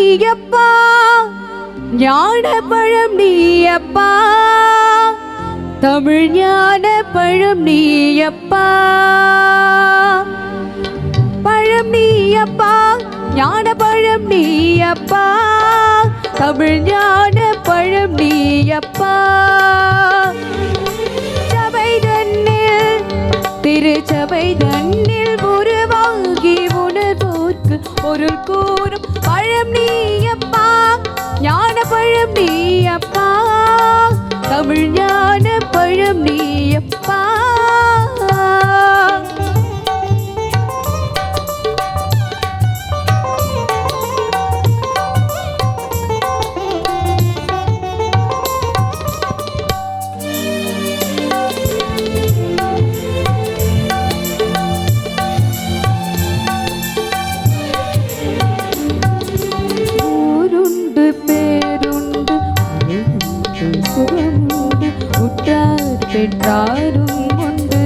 நீயப்பா, ஞான பழம் நீயப்பா, தமிழ் ஞான பழம் நீயப்பா. பழம் நீயப்பா, ஞான பழம் நீயப்பா, தமிழ் ஞான பழம் நீயப்பா. சபை தன்னில் திருச்சபை தன்னில் உருவாகி உணர்வோர்க்கு பொருள் கூறும் பழம் நீயப்பா, ஞான பழம் நீயப்பா, தமிழ் ஞான பழம் நீயப்பா. பெற்றாரும் உண்டு.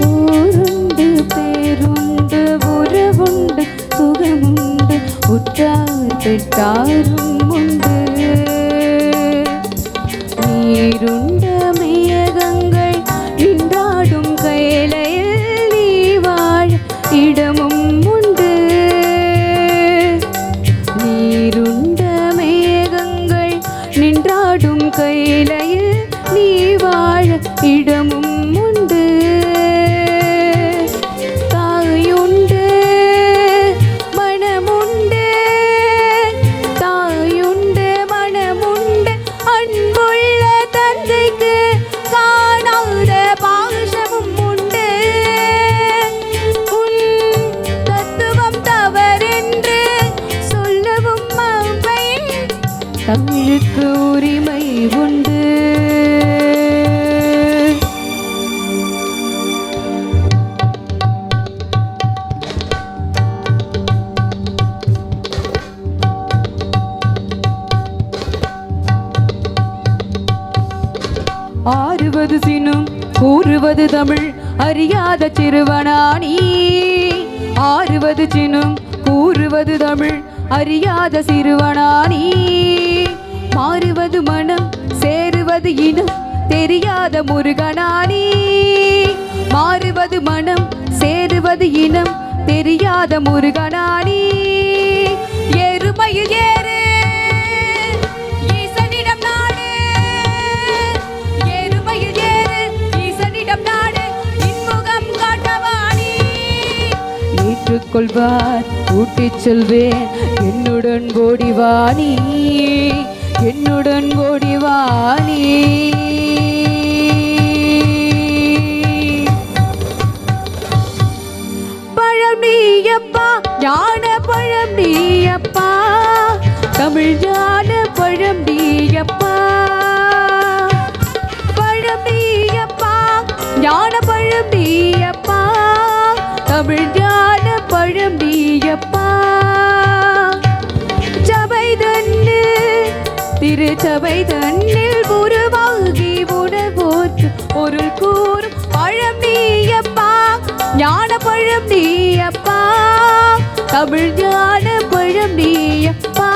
ஊருண்டு பேருண்டு உறவுண்டு சுகமுண்டு உற்றார் பெற்றாரும் உண்டு. நீருண்ட மேகங்கள் நின்றாடும் கையிலையில் இடமும் உண்டு. நீருண்ட மேகங்கள் நின்றாடும் கையிலையில் நீ வாழ இடமும் உண்டு. தாயுண்டு மனமுண்டு, தாயுண்டு மனமுண்டு, அன்புள்ள தந்தைக்கு காணாத பாசமும் உண்டு. தமிழுக்கு உரிமை உண்டு. ஆறுவது சினும் கூறுவது தமிழ் அறியாத சிறுவனானி. ஆறுவது சினும் கூறுவது தமிழ் அறியாத சிறுவனானி. மாறுவது மனம் சேருவது இனம் தெரியாத முருகனானி. மாறுவது மனம் சேருவது இனம் தெரியாத முருகனானி. எருமையில் ஏறு ஈசனிடம் நாடு, எருமையில் ஏறு ஈசனிடம் நாடு, இன்முகம் காட்டவாணி. ஏற்றுக்கொள்வார் கூட்டிச் செல்வேன் என்னுடன் ஓடிவாணி, என்னுடன் ஓடிவாணி. பழம் நீயப்பா, ஞான பழம் நீயப்பா, தமிழ் ஞான பழம் நீயப்பா. பழம் நீயப்பா, ஞான பழம் நீயப்பா, தமிழ் ஞான பழம் நீயப்பா. சபை தன்னில் திருச்சபை தன்னில் உருவாகி உணர்வோர்க்கு பொருள் கூறும் பழம் நீயப்பா, ஞான பழம் நீயப்பா, தமிழ் ஞான பழம் நீயப்பா.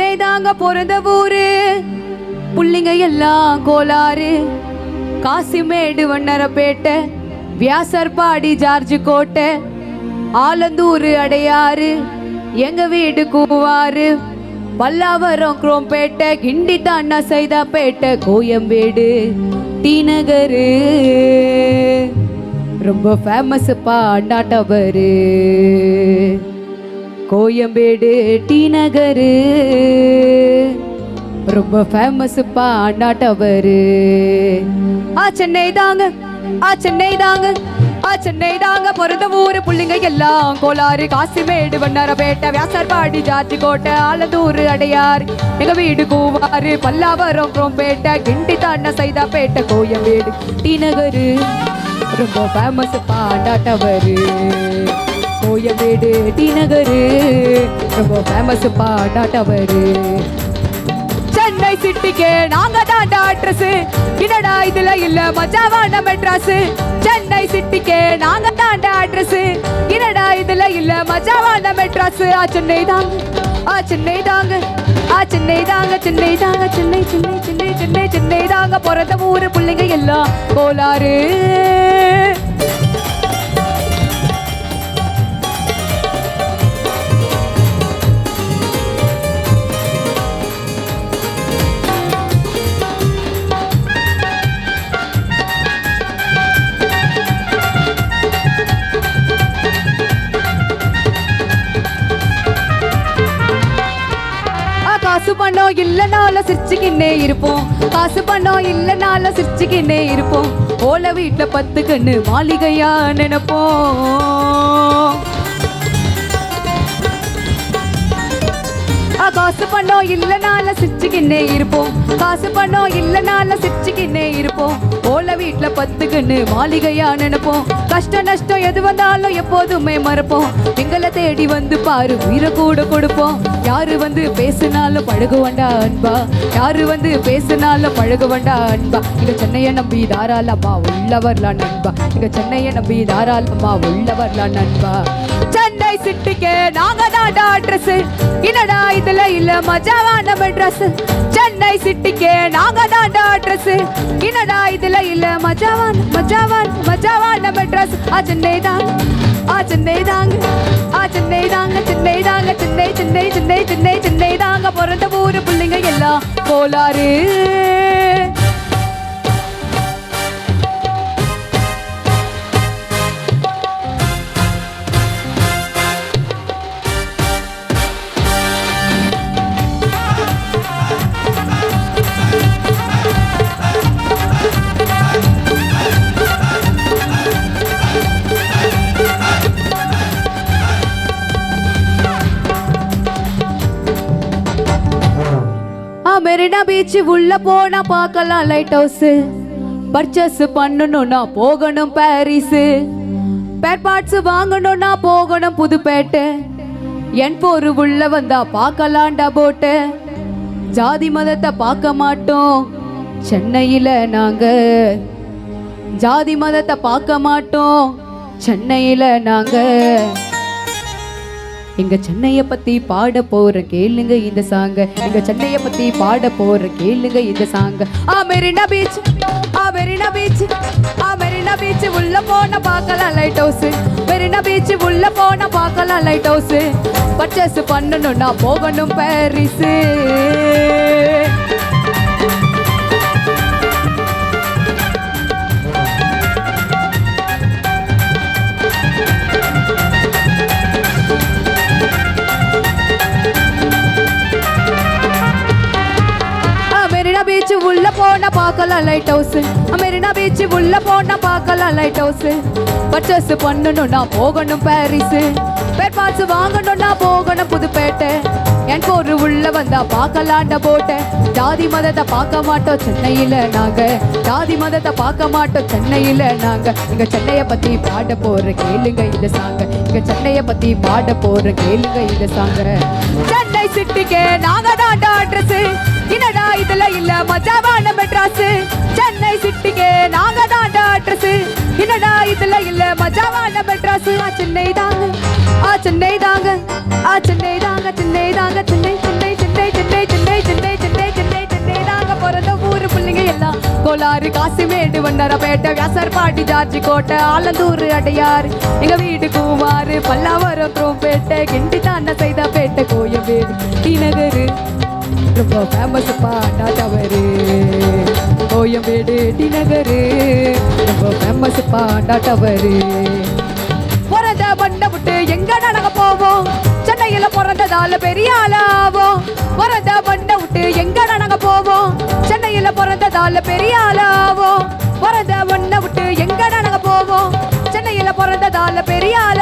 சென்னை தாங்க பிறந்த ஊரு, புள்ளிங்க எல்லாம் கோளாறு. காசிமேடு வண்ணரப்பேட்டை, வியாசர்பாடி ஜார்ஜ் கோட்டை, ஆலந்தூர் அடையாறு, எங்க வீடு கூவாறு, பல்லாவரம் குரோம்பேட்டை, கிண்டி தாண்டா சைதாப்பேட்டை, கோயம்பேடு டி நகரு ரொம்ப ஃபேமஸ் பாண்டாட்டவரு. கோயம்பேடு டி நகரு ரொம்ப ஃபேமஸ் பாண்டாட்டவரு. சென்னை தாங்க, சென்னை தாங்க, சென்னை தாங்க பிறந்த ஊரு, புள்ளிங்க எல்லாம் கோளாறு. காசிமேடு வண்ணரப்பேட்டை, வியாசர்பாடி ஜார்ஜ் கோட்டை, ஆலந்தூர் அடையாறு, எங்க வீடு கூவாறு, பல்லாவரம் குரோம்பேட்டை, கிண்டி தாண்டா சைதாப்பேட்டை, கோயம்பேடு டி நகரு ரொம்ப ஃபேமஸ் பாண்டாட்டவரு. கோயம்பேடு டி நகரு ரொம்ப ஃபேமஸ் பாண்டாட்டவரு. சென்னை சிட்டிக்கு நாங்க தாண்டா அட்ரஸ், என்னடா இதுல இல்ல மச்சாவான மெட்ராஸ். சென்னை சிட்டிக்கு நாங்க தாண்டா அட்ரஸ், என்னடா இதுல இல்ல மச்சாவான மெட்ராஸ். சென்னை தாங்க, சென்னை தாங்க, சென்னை தாங்க, சென்னை தாங்க, சென்னை சென்னை சென்னை சென்னை சென்னை தாங்க பிறந்த ஊரு, புள்ளிங்க எல்லாம் கோளாறு. காசு பணம் இல்லனால சிரிச்சுக்கின்னே இருப்போம், காசு பணம் இல்லனால சிரிச்சுக்கின்னே இருப்போம். ஓல வீட்டுல 10 கண்ணு மாளிகையா நினைப்போம். காசு பணம் இல்லனால சிரிச்சுக்கின்னே இருப்போம், காசு பணம் இல்லனால சிரிச்சுக்கின்னே இருப்போம். ஓல வீட்டுல 10 கண்ணு மாளிகையா நினைப்போம். கஷ்ட நஷ்டம் எது வந்தாலும் எப்போதுமே மறப்போம். எங்களை தேடி வந்து பாரு, உயிரை கூட கொடுப்போம். யாரு வந்து பேசினாலும் பழகுவண்டா அன்பா, யாரு வந்து பேசினாலும் பழகுவண்டா அன்பா. இங்க சென்னையை நம்பி தாராளமா உள்ளவர்லாம் நண்பா, இங்க சென்னையை நம்பி தாராளமா உள்ளவர்லாம் நண்பா. சென்னை சிட்டிக்கு நாங்க தாண்டா அட்ரஸ், என்னடா இதுல இல்ல மஜாவான மெட்ராஸ். சென்னை சிட்டிக்கு நாங்க தாண்டா அட்ரஸ், என்னடா இதுல இல்ல மஜாவான மஜாவான மஜாவான மெட்ராஸ். சென்னை தாங்க, சென்னை தாங்க, சென்னை தாங்க, சென்னை தாங்க, சென்னை சென்னை சென்னை சென்னை சென்னை தாங்க பிறந்த ஊரு, புள்ளிங்க எல்லாம் கோளாறு. மெரினா பீச் உள்ள போனா பார்க்கலாம் லைட் ஹவுஸ். பர்ச்சேஸ் பண்ணணும்னா போகணும் பாரிஸ். பேர் பார்ட்ஸ் வாங்கணும்னா போகணும் புதுப்பேட்டை. என் போரு உள்ள வந்தா பார்க்கலாண்டா போட்டு. ஜாதி மதத்தை பார்க்க மாட்டோம் சென்னையில நாங்க, ஜாதி மதத்தை பார்க்க மாட்டோம் சென்னையில நாங்க. எங்க சென்னைய பத்தி பாட போற கேளுங்க இந்த சாங்க, எங்க சென்னைய பத்தி பாட போற கேளுங்க இந்த சாங்க. Marina beach, Marina beach, Marina beach உள்ள போன பார்க்கலாம் லைட் ஹவுஸ். மெரினா பீச் உள்ள போன பார்க்கலாம் லைட் ஹவுஸ். பர்ச்சேஸ் பண்ணணும்னா போகணும் பாரிஸ். மெரினா பீச் உள்ள போன பார்க்கலாம் லைட் ஹவுஸ். மெரினா பீச் உள்ள போன பார்க்கலாம் லைட் ஹவுஸ். பர்ச்சேஸ் பண்ணணும்னா போகணும் பாரிஸ். பேர் பார்ட்ஸ் வாங்கணும்னா போகணும் புதுப்பேட்டை. என் போரு உள்ள வந்தா பார்க்கலாண்ட போட்ட. ஜாதி மதத்தை பார்க்க மாட்டோம் சென்னையில நாங்க, ஜாதி மதத்தை பார்க்க மாட்டோம் சென்னையில நாங்க. எங்க சென்னைய பத்தி பாட போற கேளுங்க இந்த சாங்க, எங்க சென்னைய பத்தி பாட போற கேளுங்க இந்த சாங்க. சென்னை சிட்டிக்கு நாங்க தாண்டா அட்ரஸ், என்னடா இதுல இல்ல மஜாவான மெட்ராஸ். சென்னை சிட்டிக்கு நாங்க தாண்டா அட்ரஸ், என்னடா இதுல இல்ல மஜாவான மெட்ராஸ். சென்னை தாங்க, சென்னை தாங்க, சென்னை தாங்க, சென்னை தாங்க, சென்னை சென்னை சென்னை சென்னை கோலாறு காசிமேடு வண்ணாரப்பேட்டை வியாசர்பாடி ஜார்ஜி கோட்டை ஆலந்தூர் அடையாறு எங்க வீடு கூமாறு பல்லாவரம் குரோம்பேட்டை கிண்டி தாண்ட செய்த பேட்டை கோயம்பேடு டி நகரு ரொம்ப ஃபேமஸ்ப்பா அண்ணா டவரு கோயம்பேடு டி நகரு ரொம்ப ஃபேமஸ்ப்பா அண்ணா டவரு பிறந்த பண்ண விட்டு எங்க நாங்க போவோம் சென்னையில பிறந்ததால பெரிய ஆளாவோம் பிறந்த பண்ண விட்டு எங்க நாங்க போவோம் சென்னையில பிறந்ததால பெரிய ஆளாவோம் பிறந்த பண்ண விட்டு எங்க நாங்க போவோம் சென்னையில பிறந்ததால பெரிய ஆளா